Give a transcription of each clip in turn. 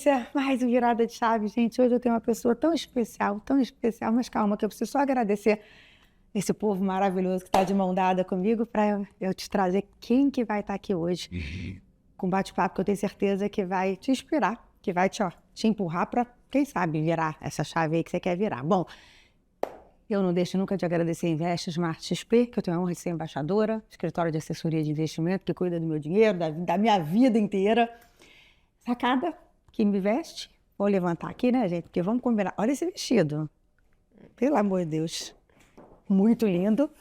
sequência, mais uma virada de chave, gente. Hoje eu tenho uma pessoa tão especial, mas calma, que eu preciso só agradecer esse povo maravilhoso que está de mão dada comigo para eu te trazer quem que vai estar aqui hoje. Com bate-papo que eu tenho certeza que vai te inspirar, que vai te empurrar para, quem sabe, virar essa chave aí que você quer virar. Bom, eu não deixo nunca de agradecer a Invest Smart XP, que eu tenho a honra de ser embaixadora, escritório de assessoria de investimento, que cuida do meu dinheiro, da minha vida inteira. Sacada, que me veste. Vou levantar aqui, né, gente? Porque vamos combinar. Olha esse vestido. Pelo amor de Deus. Muito lindo.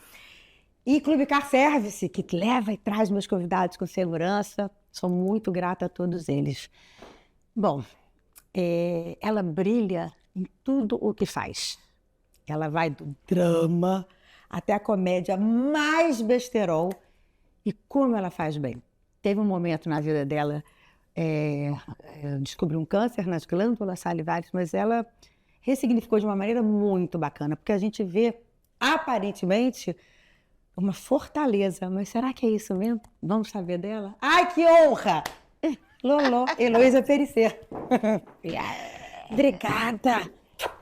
E Clube Car Service, que leva e traz meus convidados com segurança. Sou muito grata a todos eles. Bom, ela brilha em tudo o que faz. Ela vai do drama até a comédia mais besterol. E como ela faz bem. Teve um momento na vida dela, descobriu um câncer nas glândulas salivares, mas ela ressignificou de uma maneira muito bacana, porque a gente vê, aparentemente, uma fortaleza. Mas será que é isso mesmo? Vamos saber dela? Ai, que honra! Loló, Heloísa Perecer. Obrigada!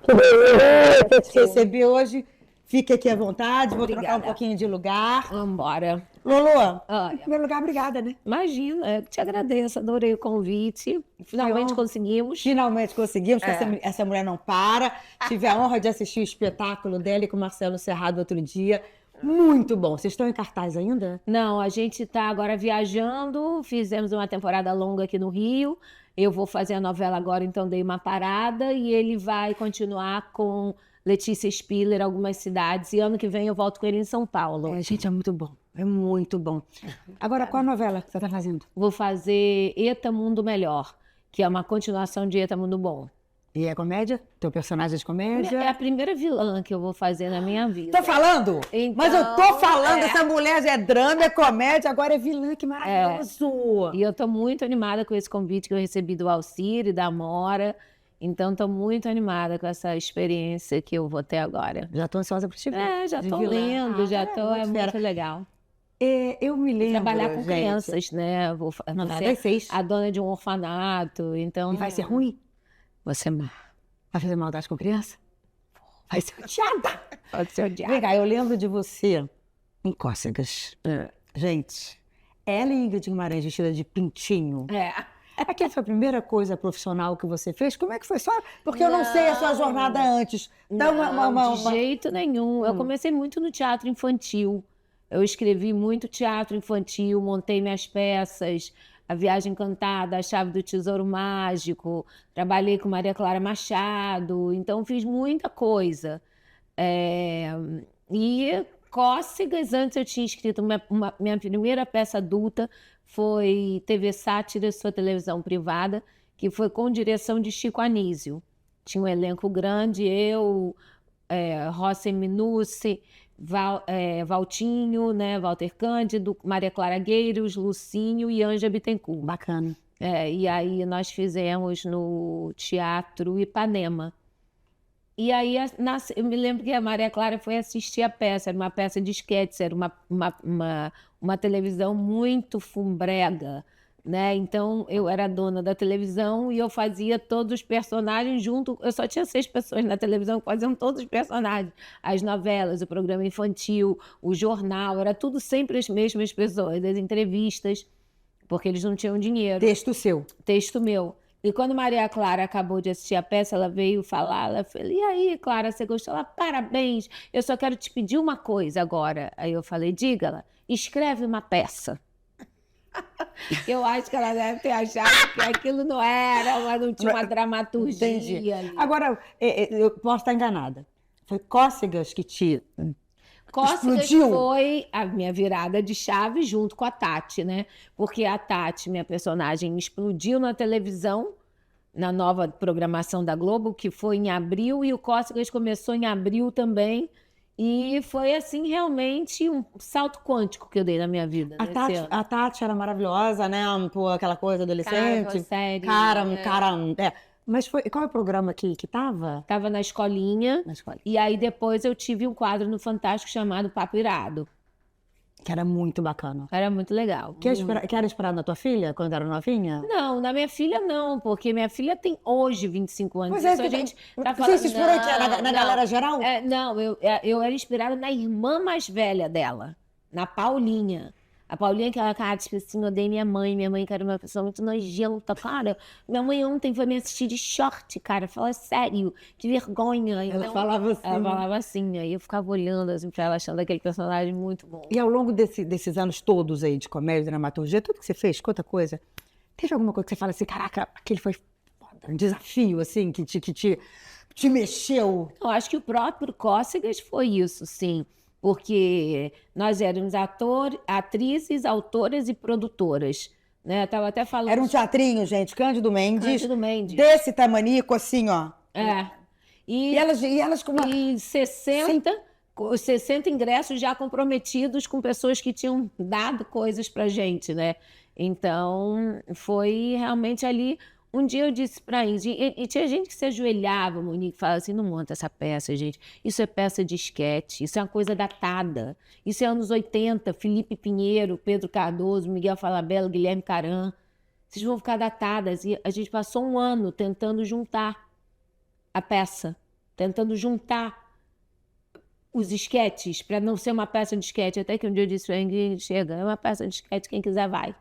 Que beleza te receber hoje. Fique aqui à vontade, vou trocar um pouquinho de lugar. Vambora. Lolo, em primeiro lugar, obrigada, né? Imagina, eu te agradeço, adorei o convite. Finalmente conseguimos. Finalmente conseguimos, porque essa mulher não para. Tive a honra de assistir o espetáculo dela com o Marcelo Serrado outro dia. Muito bom. Vocês estão em cartaz ainda? Não, a gente está agora viajando, fizemos uma temporada longa aqui no Rio. Eu vou fazer a novela agora, então dei uma parada e ele vai continuar com Letícia Spiller, algumas cidades. E ano que vem eu volto com ele em São Paulo. Gente, é muito bom. É muito bom. Agora, qual a novela que você está fazendo? Vou fazer Eta Mundo Melhor, que é uma continuação de Eta Mundo Bom. E é comédia? Teu personagem é de comédia? É a primeira vilã que eu vou fazer na minha vida. Tô falando? Então, mas eu tô falando, essa mulher já é drama, é comédia, agora é vilã, que maravilhoso! E eu tô muito animada com esse convite que eu recebi do Alcir e da Amora. Então, tô muito animada com essa experiência que eu vou ter agora. Já tô ansiosa pra te ver. Já tô lendo, é muito legal. Eu me lembro, trabalhar com crianças, né? Vou ser a dona de um orfanato, então... E vai ser ruim? Você vai fazer maldade com criança? Vai ser odiada! Pode ser odiada. Vem cá, eu lembro de você em Cócegas. Gente, ela e Ingrid Guimarães vestida de pintinho. Aquela foi a primeira coisa profissional que você fez? Como é que foi? Só porque eu não sei a sua jornada antes. De jeito nenhum. Eu comecei muito no teatro infantil. Eu escrevi muito teatro infantil, montei minhas peças, A Viagem Encantada, A Chave do Tesouro Mágico, trabalhei com Maria Clara Machado, então fiz muita coisa. E Cócegas, antes eu tinha escrito minha primeira peça adulta, foi TV Sátira, Sua Televisão Privada, que foi com direção de Chico Anísio. Tinha um elenco grande, eu, Rossem Minucci, Valtinho, né, Walter Cândido, Maria Clara Gueiros, Lucinho e Anja Bittencourt. Bacana. E aí nós fizemos no Teatro Ipanema. E aí eu me lembro que a Maria Clara foi assistir a peça, era uma peça de esquete, era uma televisão muito fumbrega, né? Então eu era dona da televisão e eu fazia todos os personagens junto. Eu só tinha 6 pessoas na televisão que faziam todos os personagens, as novelas, o programa infantil, o jornal, era tudo sempre as mesmas pessoas, as entrevistas, porque eles não tinham dinheiro. Texto seu? Texto meu. E quando Maria Clara acabou de assistir a peça, ela veio falar, ela falou, e aí, Clara, você gostou? Ela, parabéns, eu só quero te pedir uma coisa agora. Aí eu falei, diga, ela, escreve uma peça. Eu acho que ela deve ter achado que aquilo não tinha uma dramaturgia. Entendi. Agora, eu posso estar enganada. Foi Cócegas que te Cócegas explodiu? Foi a minha virada de chave junto com a Tati, né? Porque a Tati, minha personagem, explodiu na televisão, na nova programação da Globo, que foi em abril, e o Cócegas começou em abril também. E foi, assim, realmente um salto quântico que eu dei na minha vida. A Tati era maravilhosa, né? Pô, aquela coisa adolescente. Cara, Mas qual é o programa que tava? Tava na escolinha. E aí depois eu tive um quadro no Fantástico chamado Papo Irado. Que era muito bacana. Era muito legal. Que era esperado na tua filha, quando era novinha? Não, na minha filha não, porque minha filha tem hoje 25 anos. Pois é, Isso a gente tá você falando. se inspirou aqui na Não, galera geral? não, eu era inspirada na irmã mais velha dela, na Paulinha. A Paulinha, aquela cara, tipo assim, odeio minha mãe que era uma pessoa muito nojenta, cara. Minha mãe ontem foi me assistir de short, cara. Fala sério, que vergonha. Ela Então, falava assim. ela falava assim, aí eu ficava olhando assim pra ela, achando aquele personagem muito bom. E ao longo desses anos todos aí de comédia, dramaturgia, tudo que você fez, quanta coisa, teve alguma coisa que você fala assim, caraca, aquele foi foda, um desafio, assim, que te mexeu? Eu acho que o próprio Cócegas foi isso, sim. Porque nós éramos atrizes, autoras e produtoras. Né? Eu tava até falando. Era um teatrinho, gente, Cândido Mendes. Cândido Mendes. Desse tamanico, assim, ó. É. E elas com uma... E 60 ingressos já comprometidos com pessoas que tinham dado coisas pra gente, né? Então, foi realmente ali. Um dia eu disse pra Índia, e tinha gente que se ajoelhava, Monique, e falava assim, não monta essa peça, gente. Isso é peça de esquete, isso é uma coisa datada. Isso é anos 80, Felipe Pinheiro, Pedro Cardoso, Miguel Falabella, Guilherme Caran. Vocês vão ficar datadas. E a gente passou um ano tentando juntar a peça, tentando juntar os esquetes, para não ser uma peça de esquete. Até que um dia eu disse pra Ingrid, chega, é uma peça de esquete, quem quiser vai.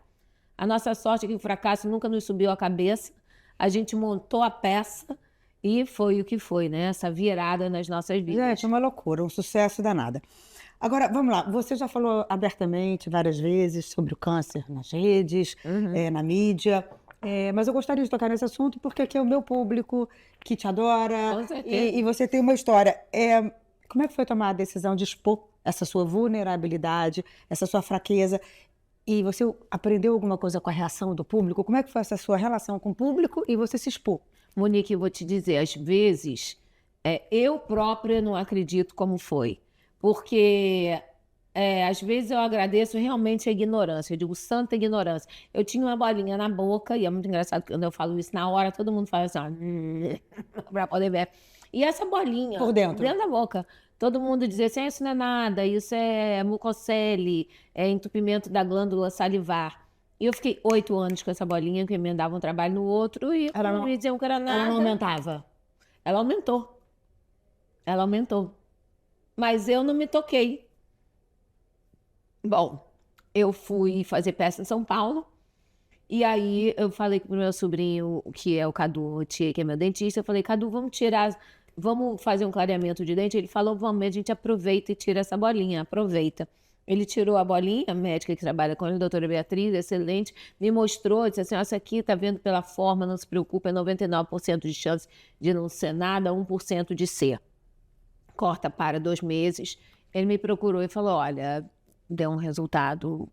A nossa sorte é que o fracasso nunca nos subiu à cabeça. A gente montou a peça e foi o que foi, né? Essa virada nas nossas vidas. Gente, uma loucura, um sucesso danado. Agora, vamos lá, você já falou abertamente várias vezes sobre o câncer nas redes, na mídia, mas eu gostaria de tocar nesse assunto porque aqui é o meu público que te adora. Com certeza. E você tem uma história. Como é que foi tomar a decisão de expor essa sua vulnerabilidade, essa sua fraqueza? E você aprendeu alguma coisa com a reação do público? Como é que foi essa sua relação com o público e você se expor? Monique, eu vou te dizer, às vezes, eu própria não acredito como foi. Porque, às vezes, eu agradeço realmente a ignorância. Eu digo, santa ignorância. Eu tinha uma bolinha na boca, e é muito engraçado que quando eu falo isso na hora, todo mundo fala assim, ó, para poder ver. E essa bolinha, Por dentro da boca, todo mundo dizia assim, isso não é nada, isso é mucocele, é entupimento da glândula salivar. E eu fiquei 8 anos com essa bolinha, que emendava um trabalho no outro, e não me diziam que era nada. Ela não aumentava? Ela aumentou. Ela aumentou. Mas eu não me toquei. Bom, eu fui fazer peça em São Paulo, e aí eu falei com o meu sobrinho, que é o Cadu, que é meu dentista, eu falei, Cadu, vamos fazer um clareamento de dente? Ele falou, vamos, a gente aproveita e tira essa bolinha, aproveita. Ele tirou a bolinha, a médica que trabalha com ele, a doutora Beatriz, excelente, me mostrou, disse assim, essa aqui tá vendo pela forma, não se preocupe, é 99% de chance de não ser nada, 1% de ser. Corta para 2 meses. Ele me procurou e falou, olha, deu um resultado,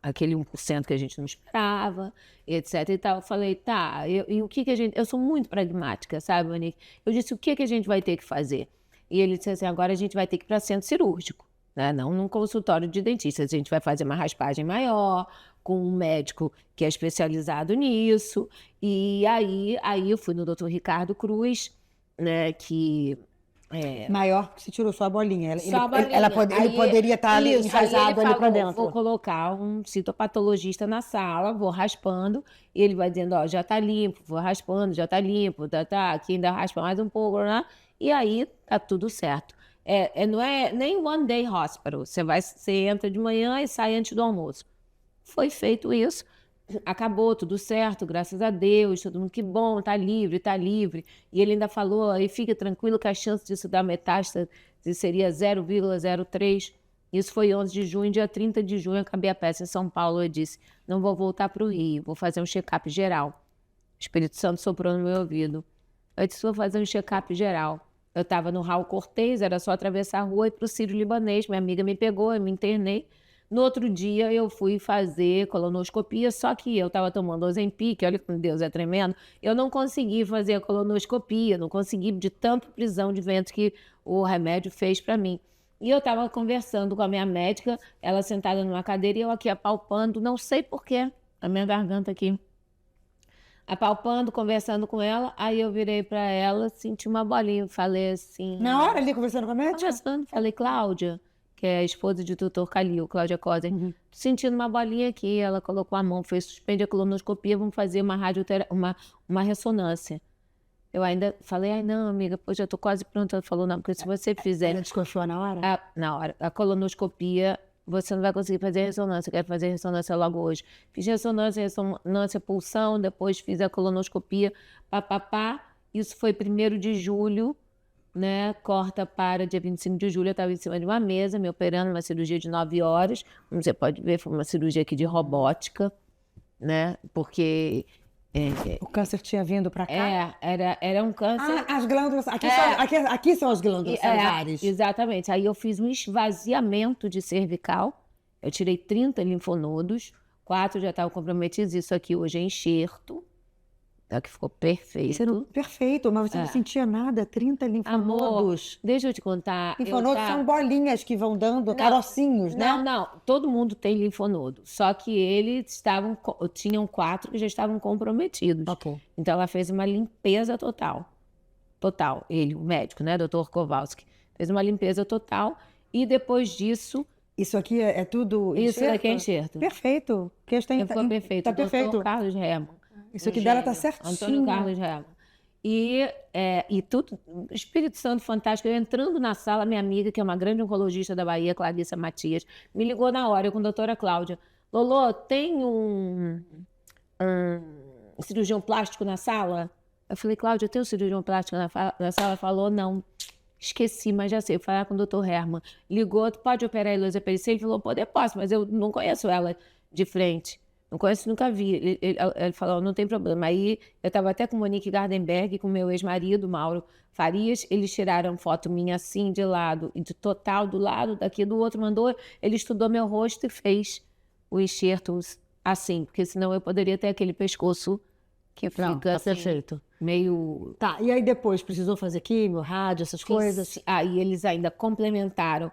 aquele 1% que a gente não esperava, etc e tal. Eu falei, tá, e o que a gente... Eu sou muito pragmática, sabe, Monique? Eu disse, o que a gente vai ter que fazer? E ele disse assim, agora a gente vai ter que ir para centro cirúrgico, né? Não num consultório de dentista. A gente vai fazer uma raspagem maior, com um médico que é especializado nisso. E aí eu fui no Dr. Ricardo Cruz, né, que... Maior porque você tirou só a bolinha. Só a bolinha. Ele poderia estar ali enraizado ali para dentro. Vou colocar um citopatologista na sala, vou raspando, e ele vai dizendo, ó, já tá limpo, vou raspando, já tá limpo, tá, aqui ainda raspa mais um pouco, né? E aí tá tudo certo. Não é nem one day hospital, você entra de manhã e sai antes do almoço. Foi feito isso. Acabou tudo certo, graças a Deus, todo mundo, que bom, tá livre, tá livre. E ele ainda falou, e fica tranquilo que a chance disso dar metástase seria 0,03. Isso foi 11 de junho, dia 30 de junho, acabei a peça em São Paulo, eu disse, não vou voltar para o Rio, vou fazer um check-up geral. O Espírito Santo soprou no meu ouvido. Eu disse, vou fazer um check-up geral. Eu estava no Raul Cortez, era só atravessar a rua e ir para o Sírio-Libanês, minha amiga me pegou, eu me internei. No outro dia, eu fui fazer colonoscopia, só que eu estava tomando Ozempic, olha como Deus é tremendo, eu não consegui fazer a colonoscopia, não consegui de tanta prisão de ventre que o remédio fez para mim. E eu estava conversando com a minha médica, ela sentada numa cadeira e eu aqui apalpando, não sei porquê, a minha garganta aqui. Apalpando, conversando com ela, aí eu virei para ela, senti uma bolinha, falei assim... Na hora ali, conversando com a médica? Conversando, falei, Cláudia... que é a esposa de doutor Calil, Cláudia Coser. Sentindo uma bolinha aqui, ela colocou a mão, fez suspende a colonoscopia, vamos fazer uma ressonância. Eu ainda falei, ai não, amiga, pô, já tô quase pronta. Ela falou, não, porque se você fizer... Ela desconfiou na hora? Na hora. A colonoscopia, você não vai conseguir fazer a ressonância. Eu quero fazer a ressonância logo hoje. Fiz ressonância, pulsão, depois fiz a colonoscopia, papapá. Isso foi 1º de julho, né? Corta para dia 25 de julho. Eu estava em cima de uma mesa, me operando, uma cirurgia de 9 horas. Como você pode ver, foi uma cirurgia aqui de robótica, né? Porque... O câncer tinha vindo para cá? Era um câncer... as glândulas... Aqui são as glândulas salivares. Exatamente. Aí eu fiz um esvaziamento de cervical. Eu tirei 30 linfonodos. 4 já estavam comprometidos. Isso aqui hoje é enxerto. Tá, que ficou perfeito. Perfeito, mas você não sentia nada? 30 linfonodos. Amor, deixa eu te contar. Linfonodos são bolinhas que vão dando, carocinhos, né? Não. Todo mundo tem linfonodo. Só que eles tinham 4 que já estavam comprometidos. Okay. Então ela fez uma limpeza total. Total. Ele, o médico, né, Dr. Kowalski, fez uma limpeza total. E depois disso... Isso aqui é tudo enxerto? Isso daqui é enxerto. Perfeito. Ficou perfeito. Tá perfeito. Dr. Carlos Herman. Isso aqui dela tá certinho. Antônio Carlos Herman. E tudo, Espírito Santo fantástico. Eu entrando na sala, minha amiga, que é uma grande oncologista da Bahia, Clarissa Matias, me ligou na hora, eu com a doutora Cláudia. Lolo, tem um cirurgião plástico na sala? Eu falei, Cláudia, tem um cirurgião plástico na sala? Ela falou, não. Esqueci, mas já sei. Vou falar com o doutor Herman. Ligou, pode operar a Heloísa Perissé? Ele falou, posso, mas eu não conheço ela de frente. Não conheço, nunca vi. Ele falou, não tem problema. Aí eu estava até com Monique Gardenberg, com meu ex-marido, Mauro Farias. Eles tiraram foto minha assim, de lado, e de total, do lado, daqui, do outro. Mandou, ele estudou meu rosto e fez o enxerto assim, porque senão eu poderia ter aquele pescoço que fica assim, perfeito. Meio... Tá, e aí depois precisou fazer químio, rádio, essas coisas? Aí eles ainda complementaram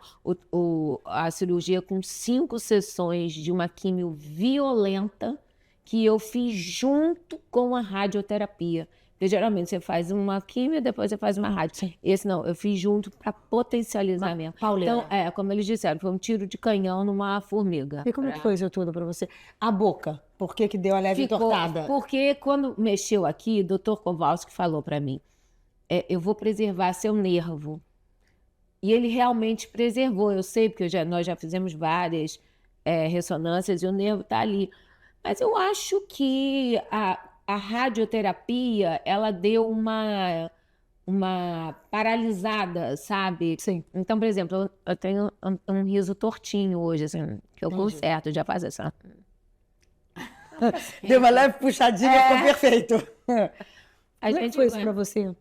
a cirurgia com 5 sessões de uma químio violenta que eu fiz junto com a radioterapia. Porque geralmente você faz uma químio e depois você faz uma rádio. Sim. Esse não, eu fiz junto para potencializar mesmo. Pauleira. Então, como eles disseram, foi um tiro de canhão numa formiga. E como é que foi isso tudo para você? A boca, por que deu a leve entortada? Porque quando mexeu aqui, o Dr. Kowalski falou para mim, eu vou preservar seu nervo. E ele realmente preservou, eu sei, porque nós já fizemos várias ressonâncias e o nervo está ali. Mas eu acho que a radioterapia, ela deu uma paralisada, sabe? Sim. Então, por exemplo, eu tenho um riso tortinho hoje, assim, que eu conserto, já faz essa... Deu uma leve puxadinha, ficou perfeito. Como é que foi isso para você?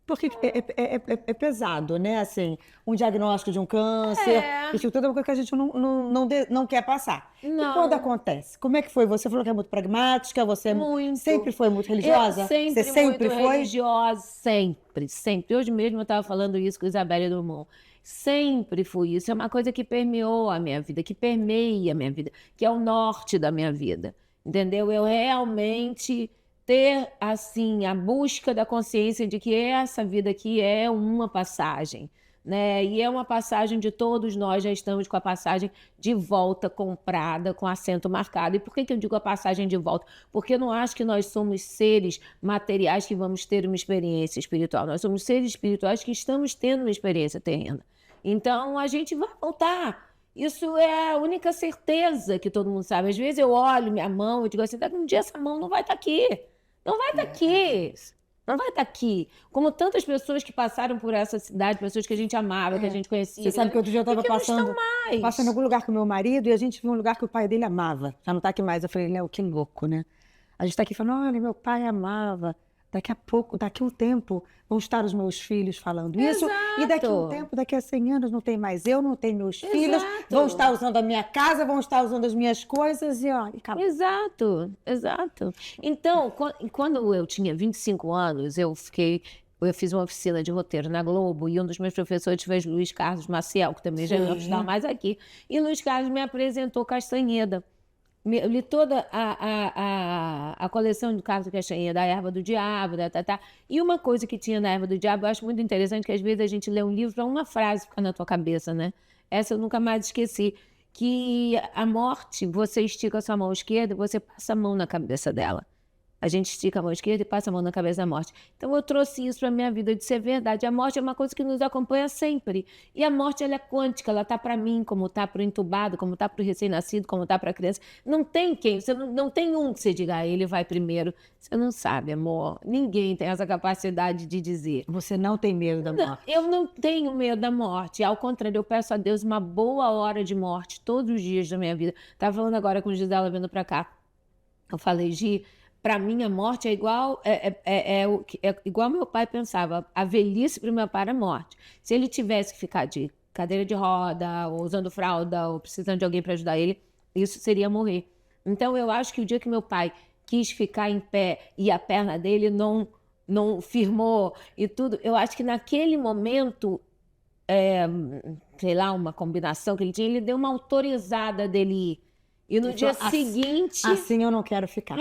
Porque é pesado, né? Assim, um diagnóstico de um câncer, isso tudo é uma coisa que a gente não quer passar. Não. E quando acontece? Como é que foi? Você falou que é muito pragmática, você muito. Sempre foi muito religiosa? Você sempre muito foi? religiosa, sempre. Hoje mesmo eu estava falando isso com Isabelle Drummond. Sempre fui isso. É uma coisa que permeou a minha vida, que permeia a minha vida, que é o norte da minha vida. Entendeu? Eu realmente... ter, assim, a busca da consciência de que essa vida aqui é uma passagem, né? E é uma passagem de todos nós, já estamos com a passagem de volta comprada, com assento marcado. E por que eu digo a passagem de volta? Porque eu não acho que nós somos seres materiais que vamos ter uma experiência espiritual. Nós somos seres espirituais que estamos tendo uma experiência terrena. Então, a gente vai voltar. Isso é a única certeza que todo mundo sabe. Às vezes eu olho minha mão e digo assim, daqui um dia essa mão não vai estar aqui. Não vai estar aqui, não vai estar aqui. Como tantas pessoas que passaram por essa cidade, pessoas que a gente amava, que a gente conhecia. Você sabe que outro dia eu estava passando em algum lugar com meu marido e a gente viu um lugar que o pai dele amava. Já não está aqui mais. Eu falei, Léo, que louco, né? A gente está aqui falando, olha, meu pai amava. Daqui a pouco, daqui a um tempo, vão estar os meus filhos falando isso. Exato. E daqui a um tempo, daqui a 100 anos, não tem mais eu, não tem meus filhos. Vão estar usando a minha casa, vão estar usando as minhas coisas e ó, acabou. Exato. Então, quando eu tinha 25 anos, eu fiz uma oficina de roteiro na Globo e um dos meus professores foi Luiz Carlos Maciel, que também já não está mais aqui. E Luiz Carlos me apresentou Castanheda. Eu li toda a coleção de Carlos Castanha, da Erva do Diabo, E uma coisa que tinha na Erva do Diabo, eu acho muito interessante, que às vezes a gente lê um livro para uma frase ficar na tua cabeça, né? Essa eu nunca mais esqueci. Que a morte, você estica a sua mão esquerda, você passa a mão na cabeça dela. A gente estica a mão esquerda e passa a mão na cabeça da morte. Então, eu trouxe isso para a minha vida de ser verdade. A morte é uma coisa que nos acompanha sempre. E a morte, ela é quântica. Ela está para mim, como está para o entubado, como está para o recém-nascido, como está para a criança. Não tem quem. Você não tem um que você diga, ah, ele vai primeiro. Você não sabe, amor. Ninguém tem essa capacidade de dizer. Você não tem medo da morte? Eu não tenho medo da morte. Ao contrário, eu peço a Deus uma boa hora de morte todos os dias da minha vida. Estava falando agora com o Gisela vindo para cá. Eu falei, Gi, para mim a morte é igual igual meu pai pensava. A velhice para o meu pai era morte. Se ele tivesse que ficar de cadeira de roda, ou usando fralda, ou precisando de alguém para ajudar ele, isso seria morrer. Então eu acho que o dia que meu pai quis ficar em pé e a perna dele não firmou e tudo, eu acho que naquele momento, sei lá, uma combinação que ele tinha, ele deu uma autorizada dele ir. E no dia seguinte... Assim eu não quero ficar.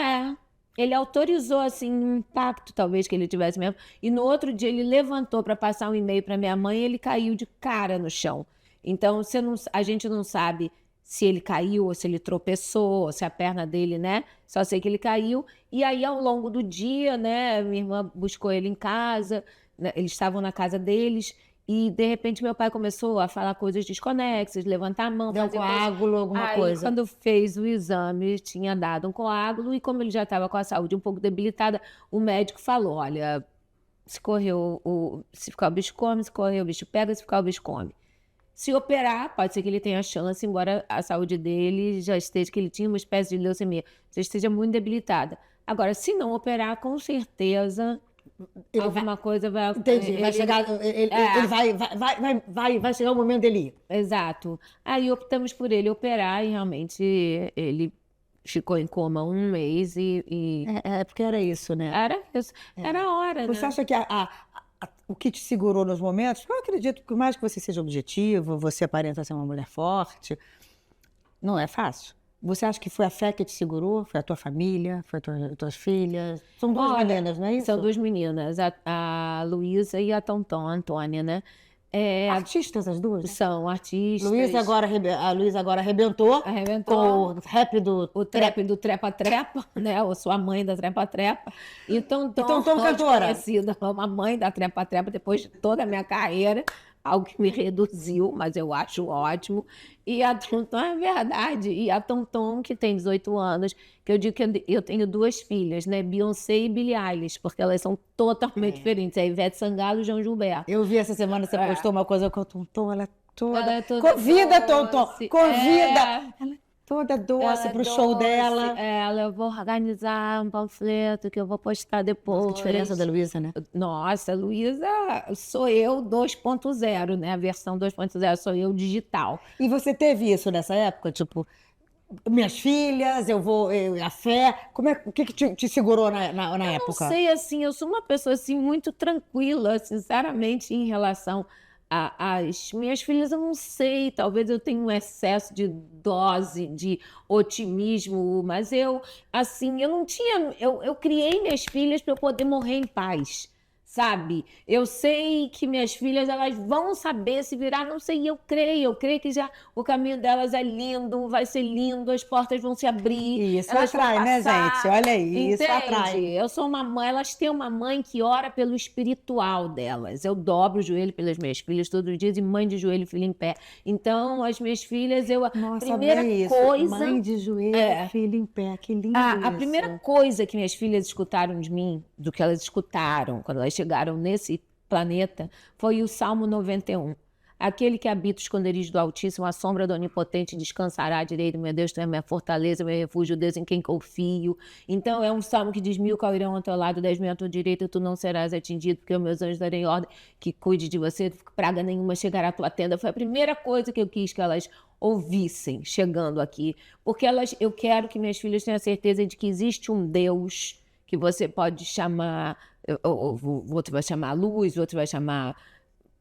Ele autorizou, assim, um impacto, talvez, que ele tivesse mesmo. E no outro dia ele levantou para passar um e-mail para minha mãe e ele caiu de cara no chão. Então, a gente não sabe se ele caiu ou se ele tropeçou, ou se a perna dele, né? Só sei que ele caiu. E aí, ao longo do dia, né? Minha irmã buscou ele em casa, né, eles estavam na casa deles. E, de repente, meu pai começou a falar coisas desconexas, levantar a mão, fazer coágulo, alguma coisa. Quando fez o exame, tinha dado um coágulo. E como ele já estava com a saúde um pouco debilitada, o médico falou, olha, se ficar o bicho come, se correr o bicho pega, se ficar o bicho come. Se operar, pode ser que ele tenha chance, embora a saúde dele já esteja, que ele tinha uma espécie de leucemia, já esteja muito debilitada. Agora, se não operar, com certeza... alguma coisa vai... Entendi, vai chegar... vai chegar o momento dele ir. Exato. Aí optamos por ele operar e realmente ele ficou em coma 1 mês e... porque era isso, né? Era isso. Era a hora, Você né? acha que o que te segurou nos momentos... Eu acredito que por mais que você seja objetivo, você aparenta ser uma mulher forte, não é fácil. Você acha que foi a fé que te segurou? Foi a tua família? Foi as tuas filhas? São duas meninas, não é isso? São 2 meninas, a Luísa e a Tonton, a Antônia, né? Artistas as duas? São artistas. A Luísa agora arrebentou com o rap do... O trap do trepa-trepa, né? Ou sua mãe da trepa-trepa. Então, Tom cantora. Conhecida como a mãe da trepa-trepa depois de toda a minha carreira. Algo que me reduziu, mas eu acho ótimo. E a Tonton é verdade. E a Tonton, que tem 18 anos, que eu digo que eu tenho 2 filhas, né? Beyoncé e Billie Eilish, porque elas são totalmente diferentes. É Ivete Sangalo e João Gilberto. Eu vi essa semana, você postou uma coisa com a Tonton, ela é toda... Ela é toda Convida, doce. Tonton! Convida! Ela é toda doce pro show dela. Eu vou organizar um panfleto que eu vou postar depois. Nossa, que diferença da Luísa, né? Nossa, Luísa, sou eu 2.0, né? A versão 2.0, sou eu digital. E você teve isso nessa época? Tipo, minhas filhas, a fé. O que te segurou na época? Não sei, assim, eu sou uma pessoa assim, muito tranquila, sinceramente, em relação as minhas filhas, eu não sei, talvez eu tenha um excesso de dose de otimismo, mas eu não tinha, eu criei minhas filhas para eu poder morrer em paz, sabe? Eu sei que minhas filhas, elas vão saber se virar, não sei, eu creio que já o caminho delas é lindo, vai ser lindo, as portas vão se abrir. Isso atrai, né, gente? Olha aí, isso atrai. Eu sou uma mãe, elas têm uma mãe que ora pelo espiritual delas. Eu dobro o joelho pelas minhas filhas todos os dias e mãe de joelho, filha em pé. Então, as minhas filhas, Nossa, primeira coisa... Mãe de joelho, filha em pé, que lindo isso. A primeira coisa que minhas filhas escutaram de mim, do que elas escutaram quando elas chegaram nesse planeta, foi o Salmo 91. Aquele que habita o esconderijo do Altíssimo, a sombra do Onipotente descansará à direita. Meu Deus, tu é minha fortaleza, meu refúgio, Deus em quem confio. Então, é um salmo que diz: 1000 cairão ao teu lado, 10.000 à tua direita, tu não serás atingido, porque os meus anjos darei ordem que cuide de você, praga nenhuma chegará à tua tenda. Foi a primeira coisa que eu quis que elas ouvissem chegando aqui, porque eu quero que minhas filhas tenham a certeza de que existe um Deus que você pode chamar, o outro vai chamar luz, o outro vai chamar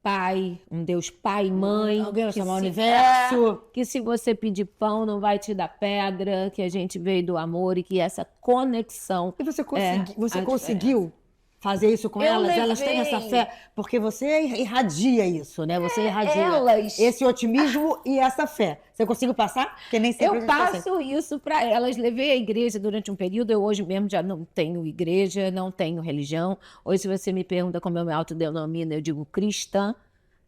pai, um Deus pai, mãe. Alguém vai chamar o se- universo. que se você pedir pão, não vai te dar pedra, que a gente veio do amor e que essa conexão E você, a conseguiu fazer isso com Eu elas? Elas têm essa levei. fé, porque você irradia isso, né? Você irradia elas- esse otimismo e essa fé. Você conseguiu passar? Porque nem sempre a Eu gente consegue. passo isso para elas. Levei a igreja durante um período. Eu hoje mesmo já não tenho igreja, não tenho religião. Hoje, se você me pergunta como eu me autodenomino, eu digo cristã,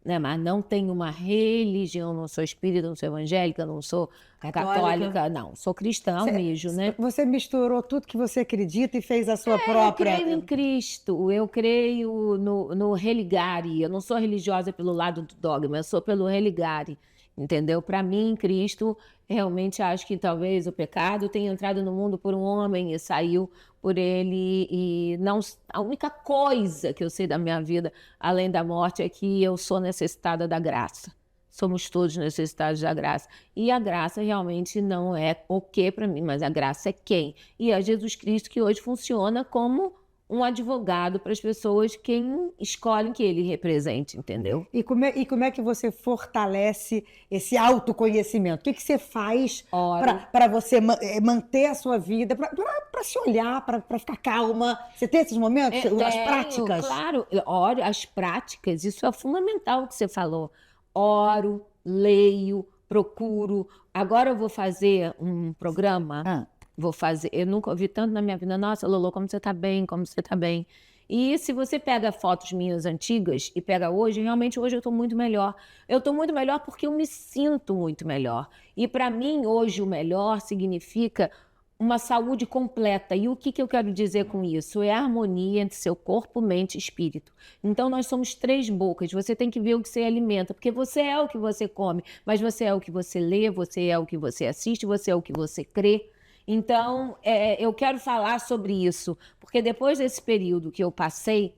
né? Mas não tenho uma religião. Não sou espírita, não sou evangélica, não sou católica. Não, sou cristã mesmo, né? Você misturou tudo que você acredita e fez a sua Eu própria. creio em Cristo, eu creio no religare. Eu não sou religiosa pelo lado do dogma, eu sou pelo religare, entendeu? Para mim, Cristo, realmente acho que talvez o pecado tenha entrado no mundo por um homem e saiu por ele. E não, a única coisa que eu sei da minha vida, além da morte, é que eu sou necessitada da graça. Somos todos necessitados da graça. E a graça realmente não é o que para mim, mas a graça é quem? E é Jesus Cristo que hoje funciona como um advogado para as pessoas quem escolhem que ele represente, entendeu? E como é que você fortalece esse autoconhecimento? O que você faz Oro. para você manter a sua vida, para se olhar, para ficar calma? Você tem esses momentos? As Tenho, práticas? claro, oro, as práticas, isso é fundamental o que você falou. Oro, leio, procuro. Agora eu vou fazer um programa. Ah. Vou fazer. Eu nunca ouvi tanto na minha vida. Nossa, Lolo, como você tá bem, como você tá bem. E se você pega fotos minhas antigas e pega hoje, realmente hoje eu estou muito melhor. Eu estou muito melhor porque eu me sinto muito melhor. E para mim, hoje, o melhor significa uma saúde completa. E o que eu quero dizer com isso? É a harmonia entre seu corpo, mente e espírito. Então, nós somos três bocas. Você tem que ver o que você alimenta, porque você é o que você come, mas você é o que você lê, você é o que você assiste, você é o que você crê. Então, eu quero falar sobre isso, porque depois desse período que eu passei,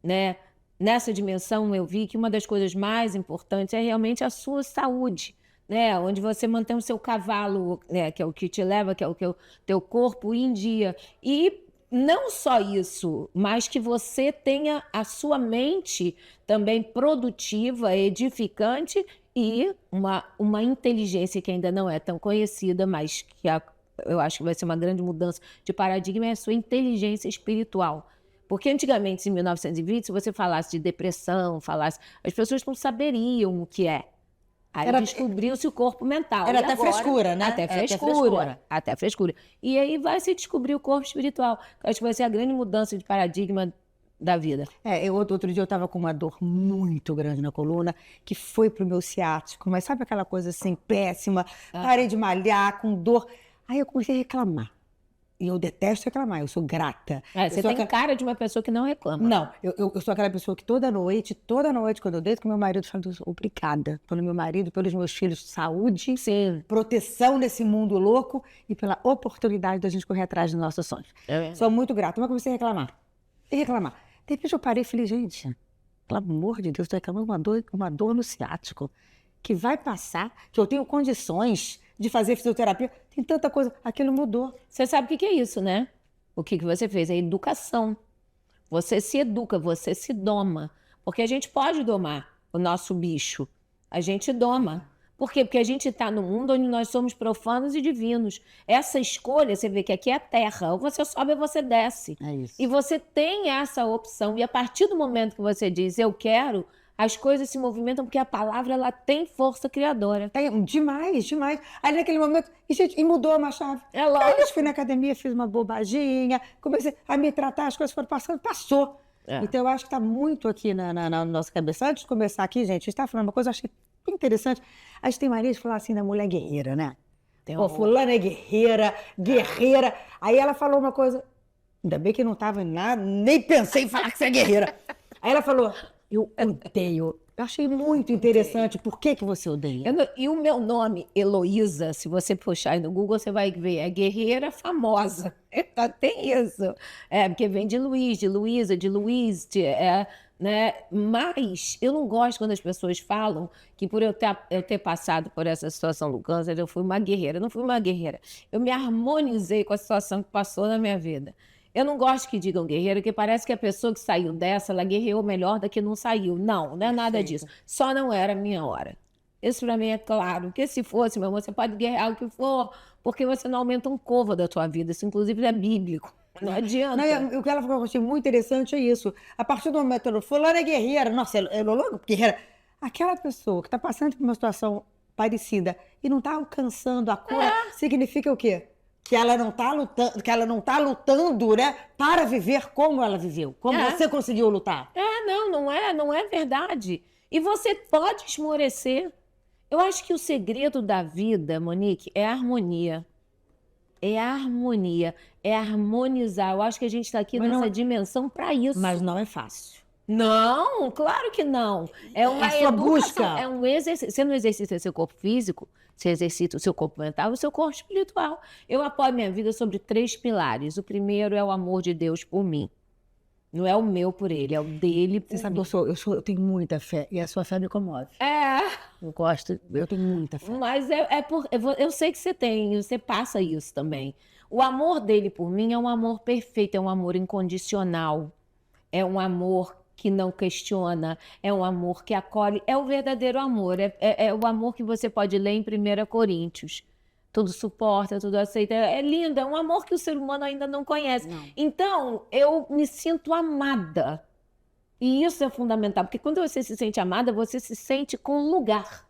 né, nessa dimensão, eu vi que uma das coisas mais importantes é realmente a sua saúde, né, onde você mantém o seu cavalo, né, que é o que te leva, que é o teu corpo em dia. E não só isso, mas que você tenha a sua mente também produtiva, edificante e uma inteligência que ainda não é tão conhecida, mas que eu acho que vai ser uma grande mudança de paradigma, é a sua inteligência espiritual. Porque antigamente, em 1920, se você falasse de depressão, as pessoas não saberiam o que é. Aí descobriu-se o corpo mental. Era E até agora, frescura, né? Até frescura. Até frescura. E aí vai se descobrir o corpo espiritual. Eu acho que vai ser a grande mudança de paradigma da vida. Outro dia eu estava com uma dor muito grande na coluna, que foi pro meu ciático, mas sabe aquela coisa assim, péssima? Parei de malhar, com dor. Aí eu comecei a reclamar. E eu detesto reclamar, eu sou grata. Você tem cara de uma pessoa que não reclama. Não, eu sou aquela pessoa que toda noite, quando eu deito com meu marido, eu falo, obrigada pelo meu marido, pelos meus filhos, saúde, sim, proteção nesse mundo louco e pela oportunidade da gente correr atrás dos nossos sonhos. Sou muito grata, mas comecei a reclamar. E reclamar. De repente eu parei e falei, gente, pelo amor de Deus, estou reclamando uma dor no ciático, que vai passar, que eu tenho condições de fazer fisioterapia, tem tanta coisa, aquilo mudou. Você sabe o que é isso, né? O que você fez? É educação. Você se educa, você se doma. Porque a gente pode domar o nosso bicho. A gente doma. Por quê? Porque a gente está num mundo onde nós somos profanos e divinos. Essa escolha, você vê que aqui é a terra. Ou você sobe ou você desce. É isso. E você tem essa opção. E a partir do momento que você diz, eu quero, as coisas se movimentam porque a palavra ela tem força criadora. Tem, demais. Aí naquele momento, gente, mudou uma chave. É lógico. Aí eu fui na academia, fiz uma bobaginha, comecei a me tratar, as coisas foram passando, passou. Então eu acho que está muito aqui na nossa cabeça. Antes de começar aqui, gente, a gente está falando uma coisa, eu achei interessante. A gente tem mania de falar assim da mulher guerreira, né? Fulana é guerreira. Aí ela falou uma coisa, ainda bem que não estava nada, nem pensei em falar que você é guerreira. Aí ela falou, eu odeio. Eu achei muito interessante. Por que você odeia? E o meu nome, Heloísa, se você puxar aí no Google, você vai ver, é guerreira famosa. Tem isso. Porque vem de Luiz, de Luísa, de Luiz, né? Mas eu não gosto quando as pessoas falam que por eu ter passado por essa situação do câncer, eu fui uma guerreira. Eu não fui uma guerreira. Eu me harmonizei com a situação que passou na minha vida. Eu não gosto que digam guerreira, porque parece que a pessoa que saiu dessa, ela guerreou melhor da que não saiu. Não, não é nada Perfeito. disso. Só não era a minha hora. Isso para mim é claro. Porque se fosse, meu amor, você pode guerrear o que for, porque você não aumenta um côvado da tua vida. Isso, inclusive, é bíblico. Não adianta. Não, e o que ela falou que eu achei muito interessante é isso. A partir do momento que ela falou, fulana é guerreira, nossa, ela é logo guerreira. Aquela pessoa que está passando por uma situação parecida e não está alcançando a cura, significa o quê? Que ela não está lutando, né, para viver como ela viveu, como você conseguiu lutar. Não é verdade. E você pode esmorecer. Eu acho que o segredo da vida, Monique, é a harmonia. É a harmonia, é harmonizar. Eu acho que a gente está aqui nessa dimensão para isso. Mas não é fácil. Não, claro que não. É uma sua educação, busca. é um exercício. Você não exercita seu corpo físico, você exercita o seu corpo mental e o seu corpo espiritual. Eu apoio minha vida sobre 3 pilares. O primeiro é o amor de Deus por mim. Não é o meu por ele, é o dele por Você sabe, mim. eu tenho muita fé e a sua fé me comove. Eu tenho muita fé. Mas eu sei que você tem, você passa isso também. O amor dele por mim é um amor perfeito, é um amor incondicional. É um amor que não questiona, é um amor que acolhe, é o verdadeiro amor, é o amor que você pode ler em 1 Coríntios. Tudo suporta, tudo aceita. É lindo, é um amor que o ser humano ainda não conhece. Não. Então, eu me sinto amada. E isso é fundamental, porque quando você se sente amada, você se sente com lugar.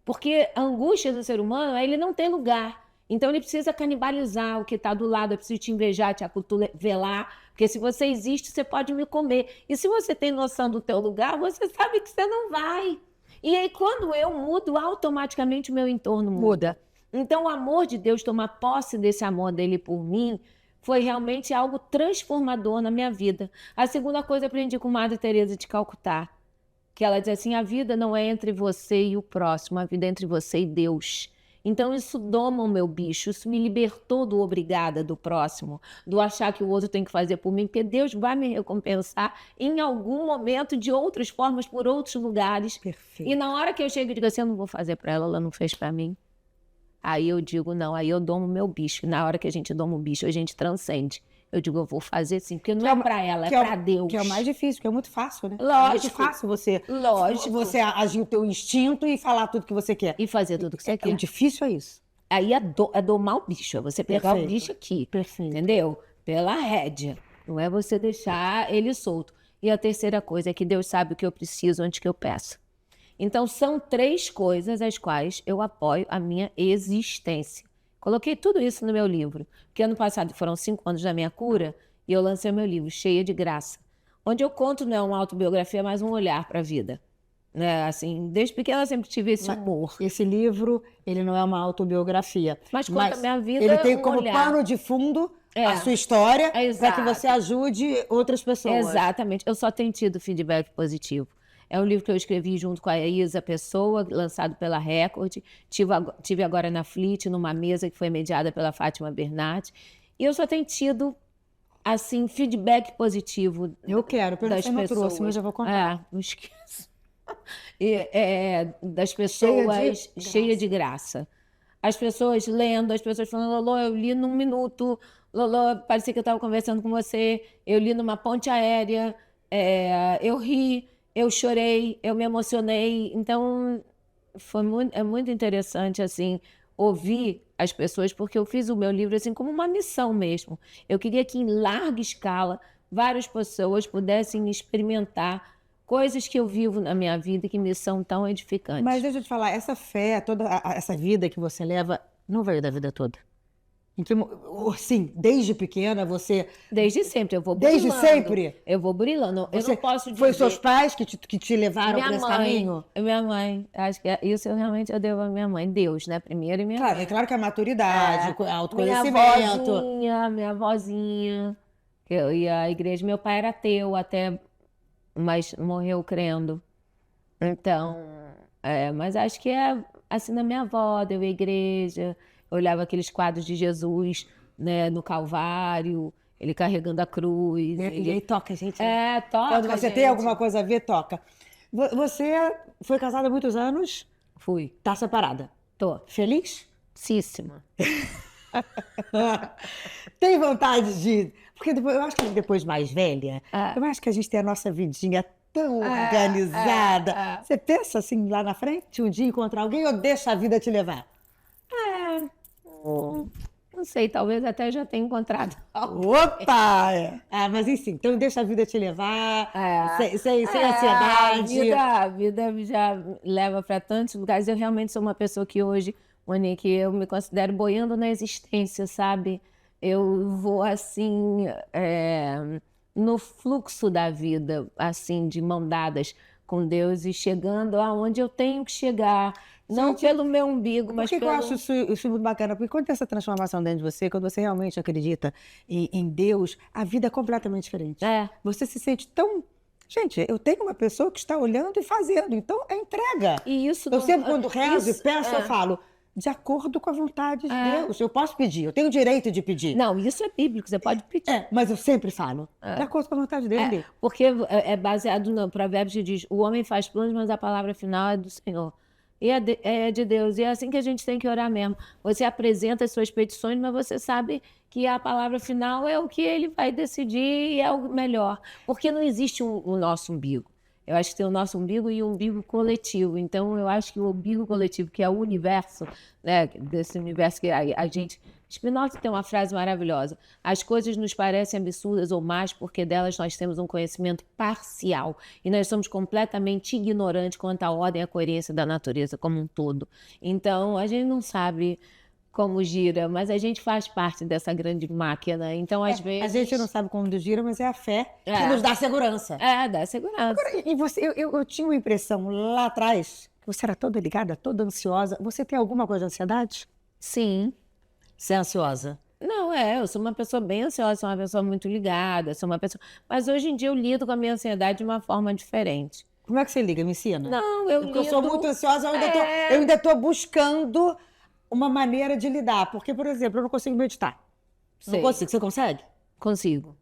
Porque a angústia do ser humano é ele não ter lugar. Então ele precisa canibalizar o que está do lado, eu preciso te invejar, te acotovelar, porque se você existe, você pode me comer. E se você tem noção do teu lugar, você sabe que você não vai. E aí quando eu mudo, automaticamente o meu entorno muda. Então o amor de Deus, tomar posse desse amor dele por mim, foi realmente algo transformador na minha vida. A segunda coisa eu aprendi com Madre Teresa de Calcutá, que ela diz assim, a vida não é entre você e o próximo, a vida é entre você e Deus. Então isso doma o meu bicho, isso me libertou do obrigada do próximo, do achar que o outro tem que fazer por mim, porque Deus vai me recompensar em algum momento, de outras formas, por outros lugares. Perfeito. E na hora que eu chego e digo assim, eu não vou fazer para ela, ela não fez para mim. Aí eu digo, não, aí eu domo o meu bicho. Na hora que a gente doma o bicho, a gente transcende. Eu digo, eu vou fazer sim, porque não é para ela, é para Deus. Que é o mais difícil, que é muito fácil, né? Lógico. É muito fácil você agir o teu instinto e falar tudo que você quer. E fazer tudo que você quer. O difícil é isso. Aí é domar o bicho, é você pegar o bicho aqui, entendeu? Pela rédea. Não é você deixar ele solto. E a terceira coisa é que Deus sabe o que eu preciso antes que eu peça. Então, são 3 coisas as quais eu apoio a minha existência. Coloquei tudo isso no meu livro, porque ano passado foram 5 anos da minha cura e eu lancei meu livro, Cheia de Graça, onde eu conto, não é uma autobiografia, mas um olhar para a vida. Né? Assim, desde pequena eu sempre tive esse humor. Esse livro, ele não é uma autobiografia. Mas conta a minha vida, ele tem um como olhar. pano de fundo a sua história, para Exato. que você ajude outras pessoas. Exatamente. Eu só tenho tido feedback positivo. É um livro que eu escrevi junto com a Isa Pessoa, lançado pela Record. Tive agora na Flit, numa mesa que foi mediada pela Fátima Bernardi. E eu só tenho tido, assim, feedback positivo Eu quero, pelo das que você me pessoas. trouxe, mas eu vou contar. Não esqueço. Das pessoas cheia de graça. As pessoas lendo, as pessoas falando, Lolo, eu li num minuto, Lolo, parecia que eu estava conversando com você, eu li numa ponte aérea, eu ri, eu chorei, eu me emocionei. Então, é muito interessante, assim, ouvir as pessoas, porque eu fiz o meu livro, assim, como uma missão mesmo. Eu queria que, em larga escala, várias pessoas pudessem experimentar coisas que eu vivo na minha vida que me são tão edificantes. Mas deixa eu te falar, essa fé, toda essa vida que você leva, não veio da vida toda. Sim, desde pequena você... Desde sempre, eu vou burilando. Desde sempre? Eu vou burilando. Eu não posso dizer... Foi seus pais que te levaram para esse caminho? Minha mãe. Acho que isso eu devo à minha mãe. Deus, né? Primeiro e minha mãe. É claro que a maturidade, o autoconhecimento. Minha vozinha. Eu ia à igreja. Meu pai era ateu até... mas morreu crendo. Então, mas acho que é assim na minha avó, eu ia à igreja, eu olhava aqueles quadros de Jesus, né, no Calvário, ele carregando a cruz. E aí toca, gente. Toca, quando você gente. tem alguma coisa a ver, toca. Você foi casada há muitos anos? Fui. Tá separada? Tô. Feliz? Císsima. Tem vontade de... Porque depois, eu acho que depois mais velha, É. eu acho que a gente tem a nossa vidinha tão organizada. Você pensa assim lá na frente, um dia encontrar alguém ou deixa a vida te levar? Não sei, talvez até já tenha encontrado. Opa! Ah, mas enfim, então deixa a vida te levar, sem ansiedade. A vida já leva para tantos lugares. Eu realmente sou uma pessoa que hoje, Monique, eu me considero boiando na existência, sabe? Eu vou assim, no fluxo da vida, assim, de mão dadas com Deus e chegando aonde eu tenho que chegar. Não pelo meu umbigo, mas Por que pelo... eu acho isso muito bacana? Porque quando tem essa transformação dentro de você, quando você realmente acredita em Deus, a vida é completamente diferente. É. Você se sente tão... Gente, eu tenho uma pessoa que está olhando e fazendo, então é entrega. E isso Eu não- sempre, quando rezo e isso- peço, eu falo, de acordo com a vontade de Deus. Eu posso pedir, eu tenho o direito de pedir. Não, isso é bíblico, você pode pedir. Mas eu sempre falo, de acordo com a vontade dele. Porque é baseado no provérbio que diz, o homem faz planos, mas a palavra final é do Senhor. E é de Deus. E é assim que a gente tem que orar mesmo. Você apresenta as suas petições, mas você sabe que a palavra final é o que ele vai decidir e é o melhor. Porque não existe o nosso umbigo. Eu acho que tem o nosso umbigo e o umbigo coletivo. Então, eu acho que o umbigo coletivo, que é o universo, né, desse universo que a gente... Spinoza tem uma frase maravilhosa. As coisas nos parecem absurdas ou más porque delas nós temos um conhecimento parcial e nós somos completamente ignorantes quanto à ordem e à coerência da natureza como um todo. Então, a gente não sabe como gira, mas a gente faz parte dessa grande máquina. Então, às vezes... A gente não sabe como gira, mas é a fé que nos dá segurança. Dá segurança. E você, eu tinha uma impressão lá atrás, que você era toda ligada, toda ansiosa. Você tem alguma coisa de ansiedade? Sim. Você é ansiosa? Não, eu sou uma pessoa bem ansiosa, sou uma pessoa muito ligada, sou uma pessoa... Mas hoje em dia eu lido com a minha ansiedade de uma forma diferente. Como é que você liga? Me ensina. Não, eu Porque eu sou muito ansiosa, eu ainda tô buscando uma maneira de lidar. Porque, por exemplo, eu não consigo meditar. Sei. Não consigo. Você consegue? Consigo.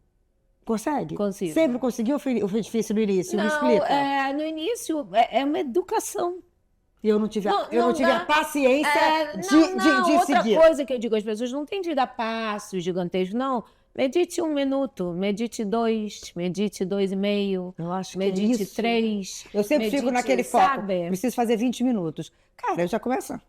Consegue? Consigo. Sempre conseguiu ou foi difícil no início? Me explica. No início é uma educação. E eu não tive, Não a dá. paciência de Outra seguir. coisa que eu digo às pessoas, não tem de dar passos gigantescos, não. Medite 1 minuto, medite 2, medite 2,5, Eu acho que medite é isso. 3. Eu sempre fico medite, naquele foco. sabe? Preciso fazer 20 minutos. Cara, eu já começo a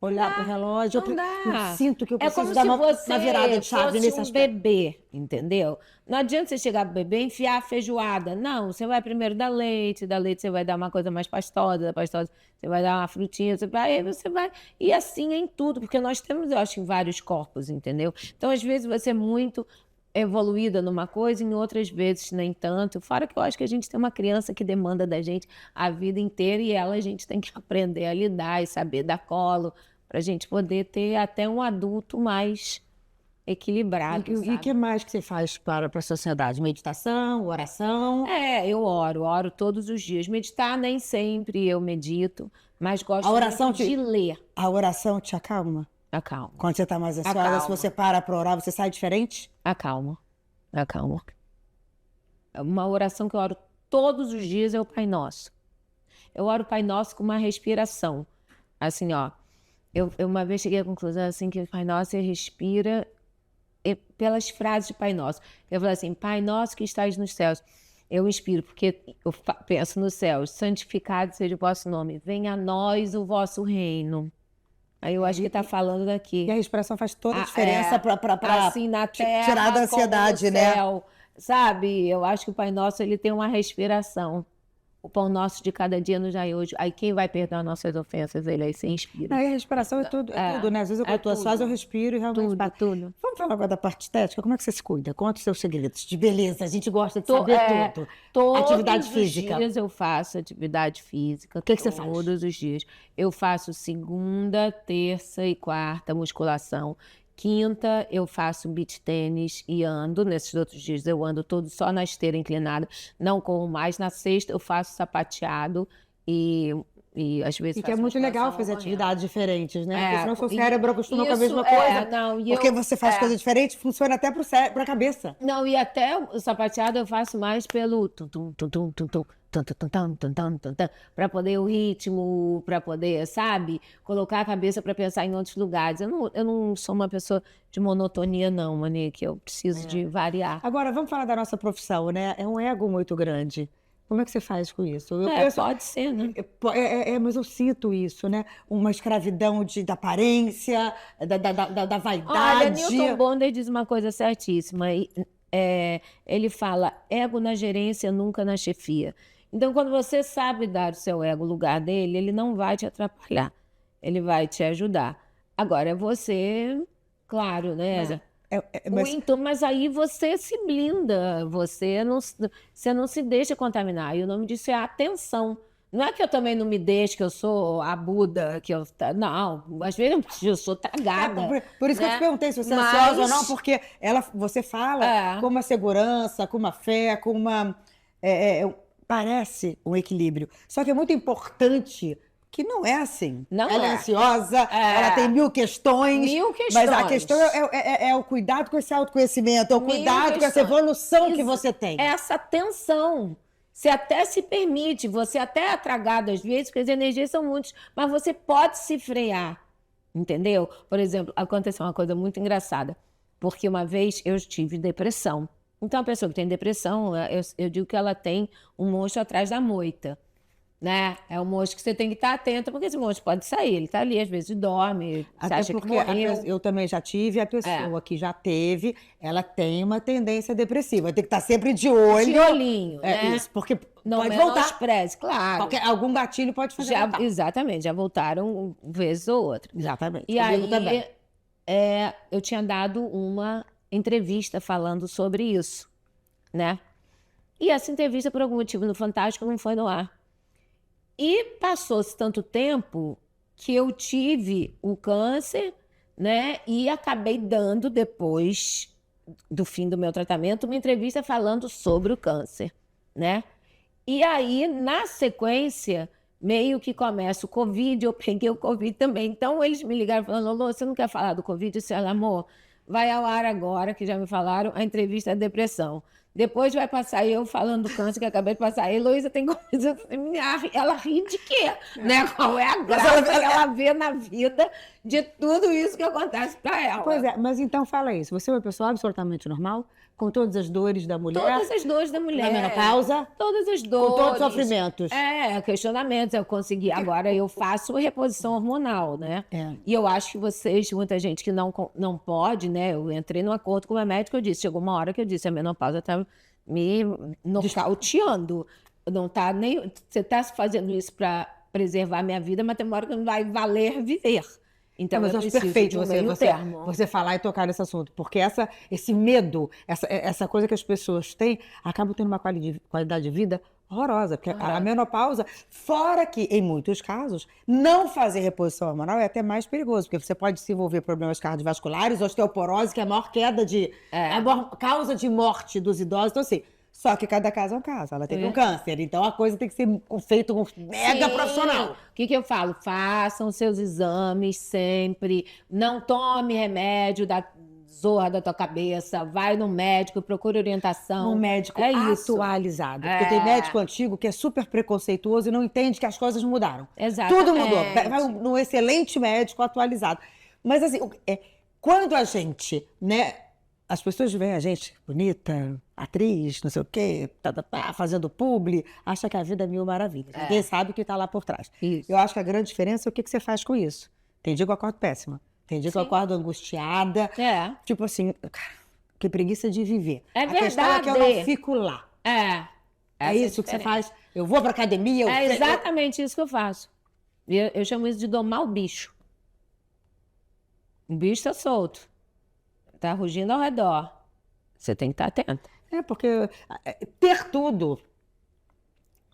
olhar pro relógio. Não dá. Eu sinto que eu É preciso como dar se uma você virada de chave fosse nesse um aspecto. bebê, entendeu? Não adianta você chegar pro bebê e enfiar a feijoada. Não, você vai primeiro dar leite, da leite você vai dar uma coisa mais pastosa, da pastosa você vai dar uma frutinha, aí você vai... E assim é em tudo, porque nós temos, eu acho, em vários corpos, entendeu? Então, às vezes, você é muito evoluída numa coisa, em outras vezes nem tanto. Fora que eu acho que a gente tem uma criança que demanda da gente a vida inteira e ela a gente tem que aprender a lidar e saber dar colo, para a gente poder ter até um adulto mais equilibrado. E o que mais que você faz para a sociedade? Meditação, oração? Eu oro todos os dias. Meditar nem sempre eu medito, mas gosto muito de ler. A oração te acalma? Acalma. Quando você está mais ansiosa, Acalma. se você para orar, você sai diferente? Acalma. Uma oração que eu oro todos os dias é o Pai Nosso. Eu oro o Pai Nosso com uma respiração. Assim, ó. Eu uma vez cheguei à conclusão assim que o Pai Nosso respira pelas frases de Pai Nosso. Eu falo assim, Pai Nosso que estás nos céus. Eu inspiro, porque eu penso nos céus. Santificado seja o vosso nome. Venha a nós o vosso reino. Aí eu acho que está falando daqui. E a respiração faz toda a diferença para assim, na terra, tirar da ansiedade, como no né? céu, sabe? Eu acho que o Pai Nosso ele tem uma respiração. O pão nosso de cada dia nos dai hoje. Aí quem vai perdoar nossas ofensas? Ele aí se inspira. Aí a respiração é tudo, né? Às vezes eu estou ansiosa, eu respiro e realmente passa. Tudo. Vamos falar agora da parte estética? Como é que você se cuida? Conta os seus segredos de beleza. A gente gosta de saber tudo. Atividade física. Todos os dias eu faço atividade física. O que você faz? Todos os dias. Eu faço segunda, terça e quarta musculação. Quinta, eu faço beach tênis e ando. Nesses outros dias eu ando todo só na esteira inclinada. Não corro mais. Na sexta eu faço sapateado e às vezes E que é muito legal fazer atividades diferentes, né? Porque senão o seu cérebro acostuma com a isso, mesma coisa. Porque você faz coisa diferente, funciona até para a cabeça. Não, e até o sapateado eu faço mais pelo tum-tum, tum-tum, tum-tum. para poder o ritmo, para poder, sabe, colocar a cabeça para pensar em outros lugares. Eu não sou uma pessoa de monotonia, não, Monique. Eu preciso de variar. Agora, vamos falar da nossa profissão, né? É um ego muito grande. Como é que você faz com isso? Eu penso, Pode ser, né? mas eu sinto isso, né? Uma escravidão da aparência, da Olha, vaidade. Newton Bonder diz uma coisa certíssima. Ele fala, ego na gerência, nunca na chefia. Então, quando você sabe dar o seu ego o lugar dele, ele não vai te atrapalhar. Ele vai te ajudar. Agora, é você, claro, né? Mas aí você se blinda, você não se deixa contaminar. E o nome disso é atenção. Não é que eu também não me deixo, que eu sou a Buda, que eu... Não, às vezes eu sou tragada. Por isso que eu te perguntei se você é ansiosa ou não, porque você fala com uma segurança, com uma fé, com uma... parece um equilíbrio. Só que é muito importante que não é assim. Ela é ansiosa, ela tem mil questões. Mas a questão é o cuidado com esse autoconhecimento, é o cuidado com essa evolução que você tem. Essa tensão. Você até se permite, você até é tragado às vezes, porque as energias são muitas, mas você pode se frear, entendeu? Por exemplo, aconteceu uma coisa muito engraçada, porque uma vez eu tive depressão. Então, a pessoa que tem depressão, eu digo que ela tem um monstro atrás da moita, né? É um monstro que você tem que estar atenta, porque esse monstro pode sair, ele está ali, às vezes dorme, até acha porque que morreu. eu também já tive, a pessoa que já teve, ela tem uma tendência depressiva, tem que estar sempre de olho. De olhinho, né? Isso, porque não pode voltar. Menospreze, claro. Algum gatilho pode fazer voltar. Exatamente, já voltaram vez ou outra. Exatamente. E aí, eu tinha dado uma entrevista falando sobre isso, né? E essa entrevista, por algum motivo, no Fantástico, não foi no ar. E passou-se tanto tempo que eu tive o câncer, né? E acabei dando, depois do fim do meu tratamento, uma entrevista falando sobre o câncer, né? E aí, na sequência, meio que começa o Covid, eu peguei o Covid também. Então, eles me ligaram falando, Lô, você não quer falar do Covid? Eu disse, amor, vai ao ar agora, que já me falaram, a entrevista é depressão. Depois vai passar eu falando do câncer que acabei de passar. A Heloísa tem coisa... Ela ri de quê? Né? Qual é a graça que ela vê na vida de tudo isso que acontece para ela? Pois é, mas então fala isso. Você é uma pessoa absolutamente normal, com todas as dores da mulher? Todas as dores da mulher. Na menopausa? Todas as dores. Com todos os sofrimentos? Questionamentos. Eu consegui. Agora eu faço reposição hormonal, né? E eu acho que muita gente que não pode, né? Eu entrei num acordo com o meu médico, eu disse, chegou uma hora que eu disse, a menopausa está me nocauteando. Não tá nem... Você está fazendo isso para preservar a minha vida, mas tem uma hora que não vai valer viver. Então, mas eu acho perfeito você falar e tocar nesse assunto, porque esse medo, essa coisa que as pessoas têm, acaba tendo uma qualidade de vida horrorosa, porque a menopausa, fora que, em muitos casos, não fazer reposição hormonal é até mais perigoso, porque você pode desenvolver problemas cardiovasculares, osteoporose, que é a maior a maior causa de morte dos idosos. Então, assim, só que cada caso é um caso. Ela teve um câncer, então a coisa tem que ser feita com um mega profissional. O que eu falo? Façam seus exames sempre. Não tome remédio da zorra da tua cabeça. Vai no médico, procura orientação. Um médico atualizado. Porque tem médico antigo que é super preconceituoso e não entende que as coisas mudaram. Exatamente. Tudo mudou. Vai num excelente médico atualizado. Mas assim, quando a gente, né... As pessoas veem a gente bonita, atriz, não sei o quê, fazendo publi, acha que a vida é mil maravilhas. Ninguém sabe o que está lá por trás. Isso. Eu acho que a grande diferença é o que você faz com isso. Tem dia que eu acordo péssima. Tem dia que eu acordo angustiada. Tipo assim, que preguiça de viver. É verdade. A questão é que eu não fico lá. É isso que você faz. Eu vou pra academia. É exatamente isso que eu faço. Eu chamo isso de domar o bicho. O bicho está solto. Tá rugindo ao redor. Você tem que estar atento. Porque ter tudo,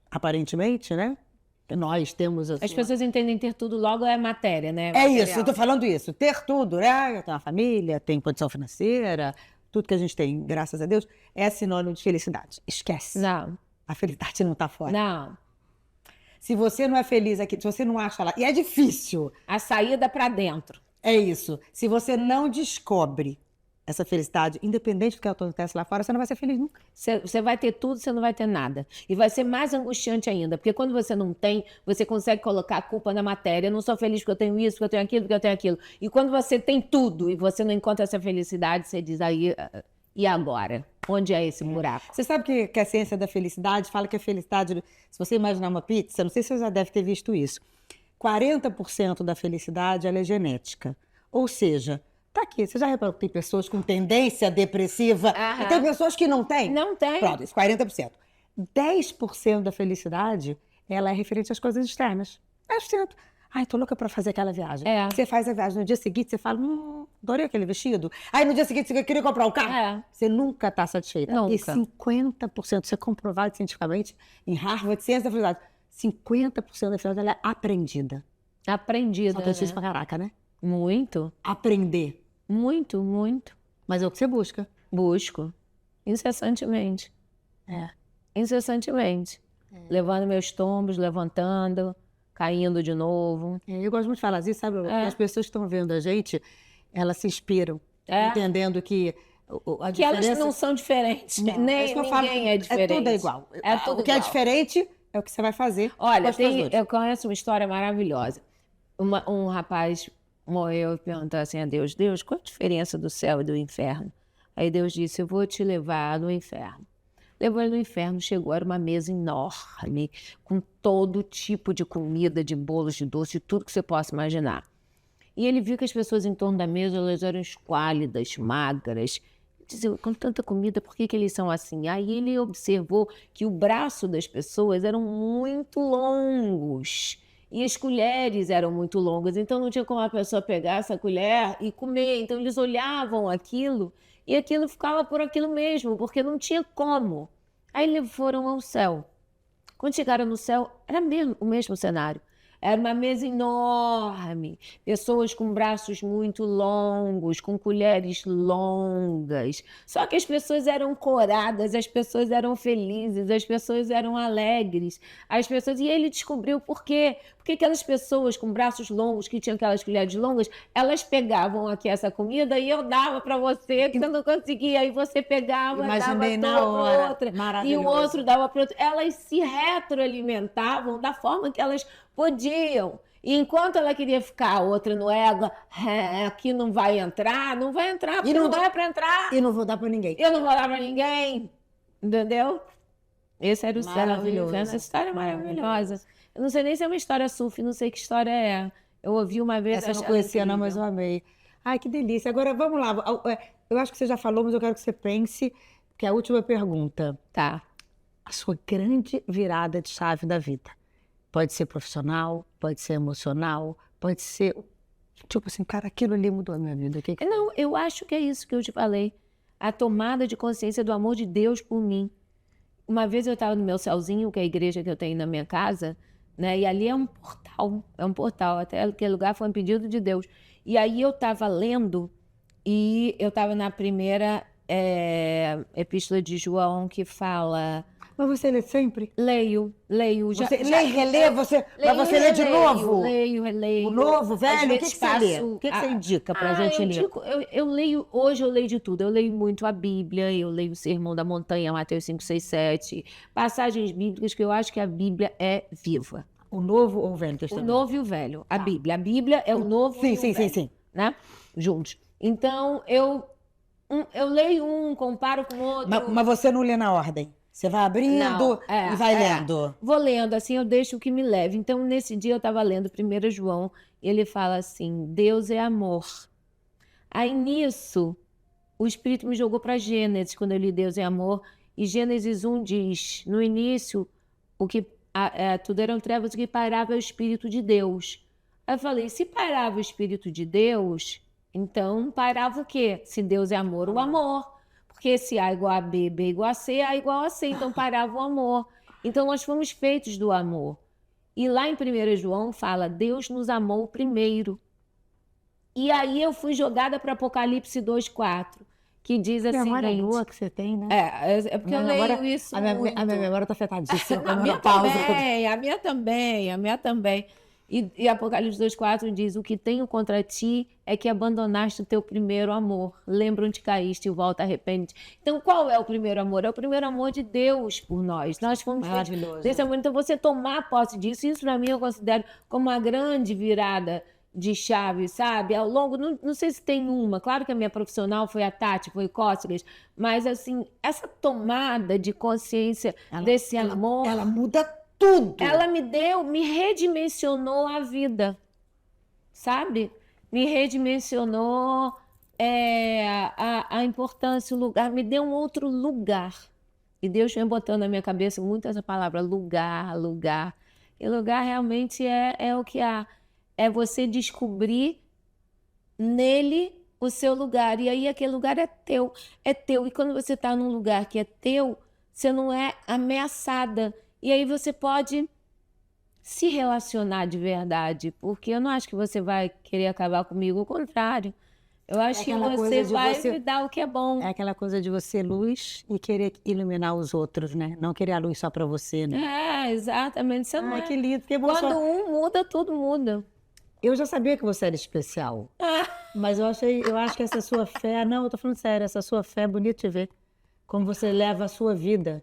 aparentemente, né? Nós temos assim... As pessoas entendem ter tudo logo é matéria, né? É isso, eu tô falando isso. Ter tudo, né? Tem uma família, tem condição financeira, tudo que a gente tem, graças a Deus, é sinônimo de felicidade. Esquece. Não. A felicidade não tá fora. Não. Se você não é feliz aqui, se você não acha lá... E é difícil. A saída para dentro. É isso. Se você não descobre essa felicidade, independente do que acontece lá fora, você não vai ser feliz nunca. Você vai ter tudo, você não vai ter nada. E vai ser mais angustiante ainda, porque quando você não tem, você consegue colocar a culpa na matéria. Eu não sou feliz porque eu tenho isso, porque eu tenho aquilo, porque eu tenho aquilo. E quando você tem tudo e você não encontra essa felicidade, você diz aí, e agora? Onde é esse buraco? Você sabe que a ciência da felicidade fala que a felicidade, se você imaginar uma pizza, não sei se você já deve ter visto isso, 40% da felicidade ela é genética. Ou seja, tá aqui, você já reparou que tem pessoas com tendência depressiva e tem pessoas que não têm? Não tem. Pronto, isso 40%. 10% da felicidade, ela é referente às coisas externas. 10%. Ai, tô louca pra fazer aquela viagem. Você faz a viagem, no dia seguinte você fala, adorei aquele vestido. Aí no dia seguinte você queria comprar um carro. Você nunca tá satisfeita. Nunca. E 50%, isso é comprovado cientificamente em Harvard, ciência da felicidade, 50% da felicidade ela é aprendida. Aprendida, Só que é difícil pra caraca, né? Muito. Aprender. Muito, muito. Mas é o que você busca. Busco. Incessantemente. Incessantemente. Levando meus tombos, levantando, caindo de novo. Eu gosto muito de falar isso, sabe? As pessoas que estão vendo a gente, elas se inspiram, entendendo que a Que diferença... elas não são diferentes. Não, Nem é isso que eu ninguém falo, é diferente. É tudo igual. É tudo o que é igual. diferente é o que você vai fazer. Olha, eu conheço uma história maravilhosa. Um rapaz morreu e perguntou assim a Deus, Deus, qual a diferença do céu e do inferno? Aí Deus disse, eu vou te levar no inferno. Levou ele no inferno, chegou, era uma mesa enorme, com todo tipo de comida, de bolos, de doce, de tudo que você possa imaginar. E ele viu que as pessoas em torno da mesa, elas eram esquálidas, magras. Ele dizia, com tanta comida, por que eles são assim? Aí ele observou que o braço das pessoas eram muito longos. E as colheres eram muito longas, então não tinha como a pessoa pegar essa colher e comer. Então eles olhavam aquilo e aquilo ficava por aquilo mesmo, porque não tinha como. Aí eles foram ao céu. Quando chegaram no céu, era o mesmo cenário. Era uma mesa enorme, pessoas com braços muito longos, com colheres longas. Só que as pessoas eram coradas, as pessoas eram felizes, as pessoas eram alegres. E ele descobriu por quê. Porque aquelas pessoas com braços longos, que tinham aquelas colheres longas, elas pegavam aqui essa comida e eu dava para você, que você não conseguia. Aí você pegava, Imaginei dava na hora. outra, e Maravilhoso. o outro dava para outro. Elas se retroalimentavam da forma que elas podiam. E enquanto ela queria ficar, a outra no ego, aqui não vai entrar, porque não é para entrar. E não vou dar para ninguém. Eu não vou dar para ninguém. Entendeu? Esse era o céu. Maravilhoso. Essa história é maravilhosa. Eu não sei nem se é uma história sufi, não sei que história é. Eu ouvi uma vez. Essa eu não conhecia, não, mas eu amei. Ai, que delícia. Agora, vamos lá. Eu acho que você já falou, mas eu quero que você pense, que é a última pergunta. Tá. A sua grande virada de chave da vida. Pode ser profissional, pode ser emocional, pode ser... Tipo assim, cara, aquilo ali mudou a minha vida. Não, eu acho que é isso que eu te falei. A tomada de consciência do amor de Deus por mim. Uma vez eu estava no meu céuzinho, que é a igreja que eu tenho na minha casa, né? E ali é um portal, até aquele lugar foi um pedido de Deus. E aí eu estava lendo, e eu estava na primeira epístola de João, que fala... Mas você lê sempre? Leio. Você lê, relê, mas você lê de novo? Leio. O novo, velho? O que você lê? O que você indica pra gente ler? Eu leio, hoje eu leio de tudo. Eu leio muito a Bíblia, eu leio o Sermão da Montanha, Mateus 5, 6, 7, passagens bíblicas que eu acho que a Bíblia é viva. O Novo ou o Velho Testamento? O Novo e o Velho. A Bíblia. A Bíblia é o Novo e o Velho. Sim. Né? Juntos. Então, eu leio comparo com outro. Mas você não lê na ordem? Você vai abrindo e vai lendo? Vou lendo, assim eu deixo o que me leve. Então, nesse dia eu estava lendo 1 João, e ele fala assim, Deus é amor. Aí, nisso, o Espírito me jogou para Gênesis, quando eu li Deus é amor, e Gênesis 1 diz, no início, tudo eram trevas, o que pairava é o Espírito de Deus. Aí eu falei, se pairava o Espírito de Deus, então pairava o quê? Se Deus é amor, o amor. Porque se A igual a B, B igual a C, A igual a C, então parava o amor. Então nós fomos feitos do amor. E lá em 1 João fala, Deus nos amou primeiro. E aí eu fui jogada para Apocalipse 2,4, que diz assim... memória boa que você tem, né? É porque eu leio isso muito. A minha memória está afetadíssima. A minha também. E Apocalipse 2,4 diz: o que tenho contra ti é que abandonaste o teu primeiro amor. Lembra onde caíste e volta arrepende. Então, qual é o primeiro amor? É o primeiro amor de Deus por nós. Nós fomos Maravilhoso. desse amor. Então, você tomar posse disso, isso para mim eu considero como uma grande virada de chave, sabe? Ao longo, não sei se tem uma, claro que a minha profissional foi a Tati, foi Cócegas, mas assim, essa tomada de consciência desse amor... Ela muda tudo. Ela me redimensionou a vida, sabe? Me redimensionou a importância, o lugar, me deu um outro lugar. E Deus vem botando na minha cabeça muito essa palavra, lugar, lugar. E lugar realmente é o que há. É você descobrir nele o seu lugar. E aí aquele lugar é teu. É teu. E quando você está num lugar que é teu, você não é ameaçada. E aí você pode se relacionar de verdade. Porque eu não acho que você vai querer acabar comigo. Ao contrário. Eu acho que você vai me dar o que é bom. É aquela coisa de você luz e querer iluminar os outros, né? Não querer a luz só para você, né? É, exatamente. Você não Ai, é. que lindo. Que Quando um muda, tudo muda. Eu já sabia que você era especial, mas eu acho que essa sua fé... Não, eu tô falando sério, essa sua fé é bonito de ver. Como você leva a sua vida.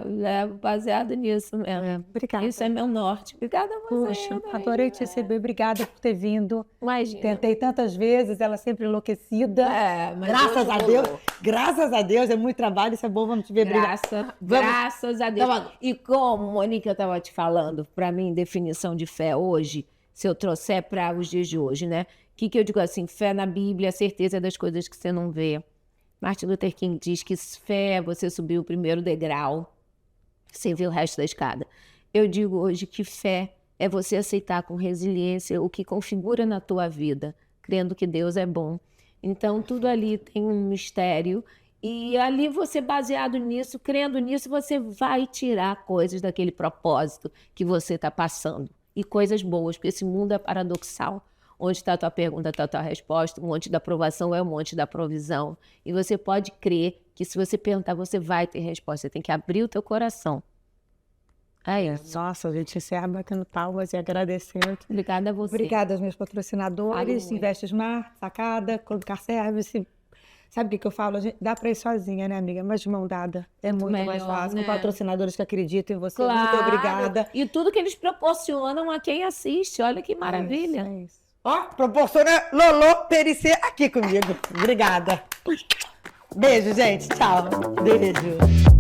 Levo baseado nisso mesmo. Obrigada. Isso é meu norte. Obrigada a você. Poxa, adorei te receber. Obrigada por ter vindo. Imagina. Tentei tantas vezes, ela sempre enlouquecida. Mas Graças hoje a rolou. Deus. Graças a Deus, é muito trabalho, isso é bom, vamos te ver. Graças a Deus. Tá bom. E como, Monique, eu estava te falando, para mim, definição de fé hoje, se eu trouxer para os dias de hoje, né? O que eu digo assim? Fé na Bíblia, certeza das coisas que você não vê. Martin Luther King diz que fé é você subir o primeiro degrau sem ver o resto da escada. Eu digo hoje que fé é você aceitar com resiliência o que configura na tua vida, crendo que Deus é bom. Então, tudo ali tem um mistério e ali você, baseado nisso, crendo nisso, você vai tirar coisas daquele propósito que você está passando. E coisas boas, porque esse mundo é paradoxal. Onde está a tua pergunta, está a tua resposta. Um monte da aprovação é um monte da provisão. E você pode crer que se você perguntar, você vai ter resposta. Você tem que abrir o teu coração. É isso. Nossa, a gente encerra batendo palmas e agradecendo. Obrigada a você. Obrigada aos meus patrocinadores, Falo Investe Smart, Sacada, Clube Car Service. Sabe o que eu falo? Dá para ir sozinha, né, amiga? Mas de mão dada. É muito mais melhor, fácil. né? Com patrocinadores que acreditam em você. Claro. Muito obrigada. E tudo que eles proporcionam a quem assiste. Olha que maravilha. É isso. Ó, proporciona Lolo Perissé aqui comigo. Obrigada. Beijo, gente. Tchau. Beijo.